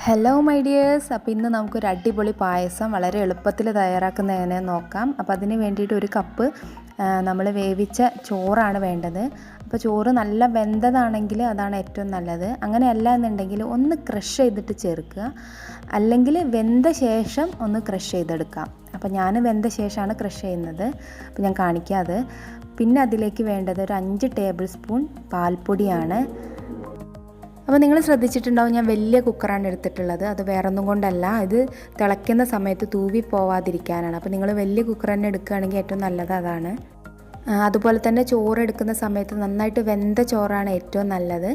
Hello my dears. അപ്പോൾ ഇന്ന് നമുക്കൊരു അടിപൊളി പായസം വളരെ എളുപ്പത്തിൽ തയ്യാറാക്കുന്നതിനെ നോക്കാം. അപ്പോൾ അതിന് വേണ്ടിയിട്ട് ഒരു കപ്പ് നമ്മൾ വേവിച്ച ചോറാണ് വേണ്ടത്. അപ്പോൾ ചോറ് നല്ല വെന്തതാണെങ്കിൽ അതാണ് ഏറ്റവും നല്ലത്. അങ്ങനെയല്ല എന്നുണ്ടെങ്കിൽ ഒന്ന് ക്രഷ് ചെയ്തിട്ട് ചേർക്കുക, അല്ലെങ്കിൽ വെന്ത ശേഷം ഒന്ന് ക്രഷ് ചെയ്തെടുക്കാം. അപ്പോൾ ഞാൻ വെന്ത ശേഷമാണ് ക്രഷ് ചെയ്യുന്നത്. അപ്പോൾ ഞാൻ കാണിക്കാം അത്. പിന്നെ അതിലേക്ക് വേണ്ടത് ഒരു 5 ടേബിൾ സ്പൂൺ പാൽപ്പൊടിയാണ്. അപ്പോൾ നിങ്ങൾ ശ്രദ്ധിച്ചിട്ടുണ്ടാവും, ഞാൻ വലിയ കുക്കറാണ് എടുത്തിട്ടുള്ളത്. അത് വേറൊന്നും കൊണ്ടല്ല, ഇത് തിളയ്ക്കുന്ന സമയത്ത് തൂവി പോവാതിരിക്കാനാണ്. അപ്പോൾ നിങ്ങൾ വലിയ കുക്കർ തന്നെ എടുക്കുകയാണെങ്കിൽ ഏറ്റവും നല്ലത് അതാണ്. അതുപോലെ തന്നെ ചോറ് എടുക്കുന്ന സമയത്ത് നന്നായിട്ട് വെന്ത ചോറാണ് ഏറ്റവും നല്ലത്.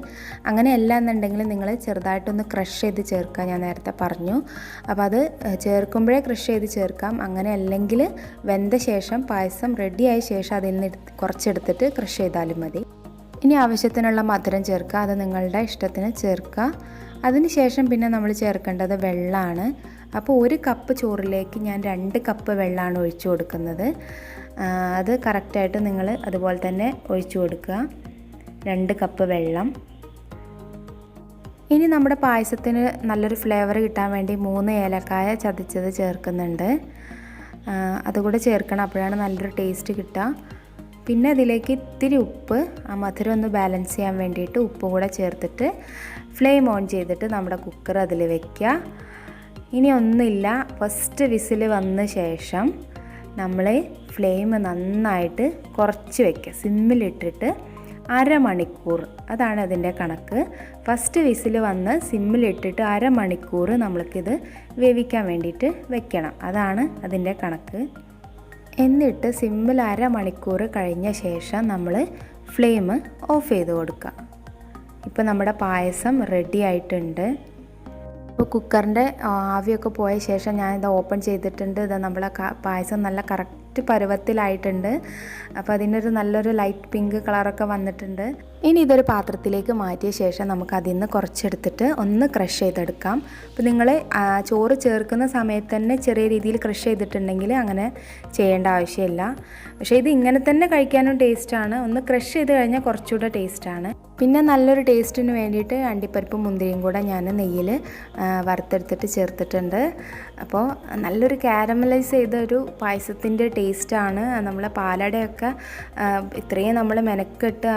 അങ്ങനെയല്ല എന്നുണ്ടെങ്കിൽ നിങ്ങൾ ചെറുതായിട്ടൊന്ന് ക്രഷ് ചെയ്ത് ചേർക്കുക, ഞാൻ നേരത്തെ പറഞ്ഞു. അപ്പോൾ അത് ചേർക്കുമ്പോഴേ ക്രഷ് ചെയ്ത് ചേർക്കാം. അങ്ങനെ അല്ലെങ്കിൽ വെന്ത ശേഷം പായസം റെഡിയായ ശേഷം അതിൽ നിന്ന് കുറച്ചെടുത്തിട്ട് ക്രഷ് ചെയ്താലും മതി. ഇനി ആവശ്യത്തിനുള്ള മധുരം ചേർക്കുക, അത് നിങ്ങളുടെ ഇഷ്ടത്തിന് ചേർക്കുക. അതിന് ശേഷം പിന്നെ നമ്മൾ ചേർക്കേണ്ടത് വെള്ളമാണ്. അപ്പോൾ 1 കപ്പ് ചോറിലേക്ക് ഞാൻ 2 കപ്പ് വെള്ളമാണ് ഒഴിച്ചു കൊടുക്കുന്നത്. അത് കറക്റ്റായിട്ട് നിങ്ങൾ അതുപോലെ തന്നെ ഒഴിച്ചു കൊടുക്കുക, 2 കപ്പ് വെള്ളം. ഇനി നമ്മുടെ പായസത്തിന് നല്ലൊരു ഫ്ലേവർ കിട്ടാൻ വേണ്ടി 3 ഏലക്കായ ചതച്ചത് ചേർക്കുന്നുണ്ട്. അതുകൂടെ ചേർക്കണം, അപ്പോഴാണ് നല്ലൊരു ടേസ്റ്റ് കിട്ടുക. പിന്നെ അതിലേക്ക് ഇത്തിരി ഉപ്പ്, ആ മധുരം ഒന്ന് ബാലൻസ് ചെയ്യാൻ വേണ്ടിയിട്ട് ഉപ്പ് കൂടെ ചേർത്തിട്ട് ഫ്ലെയിം ഓൺ ചെയ്തിട്ട് നമ്മുടെ കുക്കർ അതിൽ വയ്ക്കുക. ഇനി ഒന്നുമില്ല, ഫസ്റ്റ് വിസിൽ വന്ന ശേഷം നമ്മൾ ഫ്ലെയിം നന്നായിട്ട് കുറച്ച് വയ്ക്കുക, സിമ്മിലിട്ടിട്ട് അരമണിക്കൂർ, അതാണ് അതിൻ്റെ കണക്ക്. ഫസ്റ്റ് വിസിൽ വന്ന് സിമ്മിലിട്ടിട്ട് അരമണിക്കൂർ നമ്മൾക്കിത് വേവിക്കാൻ വേണ്ടിയിട്ട് വെക്കണം, അതാണ് അതിൻ്റെ കണക്ക്. എന്നിട്ട് സിമ്മിൽ അരമണിക്കൂർ കഴിഞ്ഞ ശേഷം നമ്മൾ ഫ്ലെയിം ഓഫ് ചെയ്ത് കൊടുക്കുക. ഇപ്പോൾ നമ്മുടെ പായസം റെഡി ആയിട്ടുണ്ട്. ഇപ്പോൾ കുക്കറിൻ്റെ ആവിയൊക്കെ പോയ ശേഷം ഞാനിത് ഓപ്പൺ ചെയ്തിട്ടുണ്ട്. ഇത് നമ്മളെ പായസം നല്ല കറക്റ്റ് പരുവത്തിലായിട്ടുണ്ട്. അപ്പോൾ അതിനൊരു നല്ലൊരു ലൈറ്റ് പിങ്ക് കളറൊക്കെ വന്നിട്ടുണ്ട്. ഇനി ഇതൊരു പാത്രത്തിലേക്ക് മാറ്റിയ ശേഷം നമുക്ക് അതിൽ നിന്ന് കുറച്ചെടുത്തിട്ട് ഒന്ന് ക്രഷ് ചെയ്തെടുക്കാം. അപ്പോൾ നിങ്ങൾ ചോറ് ചേർക്കുന്ന സമയത്ത് തന്നെ ചെറിയ രീതിയിൽ ക്രഷ് ചെയ്തിട്ടുണ്ടെങ്കിൽ അങ്ങനെ ചെയ്യേണ്ട ആവശ്യമില്ല. പക്ഷേ ഇത് ഇങ്ങനെ തന്നെ കഴിക്കാനും ടേസ്റ്റാണ്. ഒന്ന് ക്രഷ് ചെയ്ത് കഴിഞ്ഞാൽ കുറച്ചുകൂടെ ടേസ്റ്റാണ്. പിന്നെ നല്ലൊരു ടേസ്റ്റിന് വേണ്ടിയിട്ട് അണ്ടിപ്പരിപ്പും മുന്തിരിയും കൂടെ ഞാൻ നെയ്യിൽ വറുത്തെടുത്തിട്ട് ചേർത്തിട്ടുണ്ട്. അപ്പോൾ നല്ലൊരു കാരമലൈസ് ചെയ്ത ഒരു പായസത്തിൻ്റെ ടേസ്റ്റാണ്. നമ്മളെ പാലടയൊക്കെ ഇത്രയും നമ്മൾ മെനക്കെട്ട്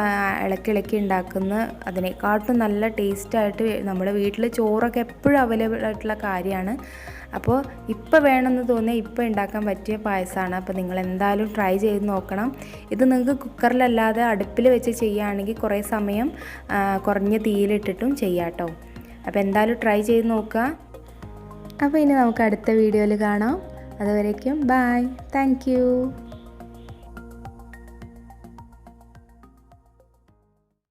ഇളക്കി ഉണ്ടാക്കുന്ന അതിനെക്കാട്ടും നല്ല ടേസ്റ്റായിട്ട് നമ്മുടെ വീട്ടിൽ ചോറൊക്കെ എപ്പോഴും അവൈലബിൾ ആയിട്ടുള്ള കാര്യമാണ്. അപ്പോൾ ഇപ്പോൾ വേണമെന്ന് തോന്നിയാൽ ഇപ്പോൾ ഉണ്ടാക്കാൻ പറ്റിയ പായസമാണ്. അപ്പോൾ നിങ്ങൾ എന്തായാലും ട്രൈ ചെയ്ത് നോക്കണം. ഇത് നിങ്ങൾക്ക് കുക്കറിലല്ലാതെ അടുപ്പിൽ വെച്ച് ചെയ്യുകയാണെങ്കിൽ കുറേ സമയം കുറഞ്ഞ തീയിലിട്ടിട്ടും ചെയ്യാം കേട്ടോ. അപ്പോൾ എന്തായാലും ട്രൈ ചെയ്ത് നോക്കുക. അപ്പോൾ ഇനി നമുക്ക് അടുത്ത വീഡിയോയിൽ കാണാം. അതുവരേക്കും ബൈ, താങ്ക് യു.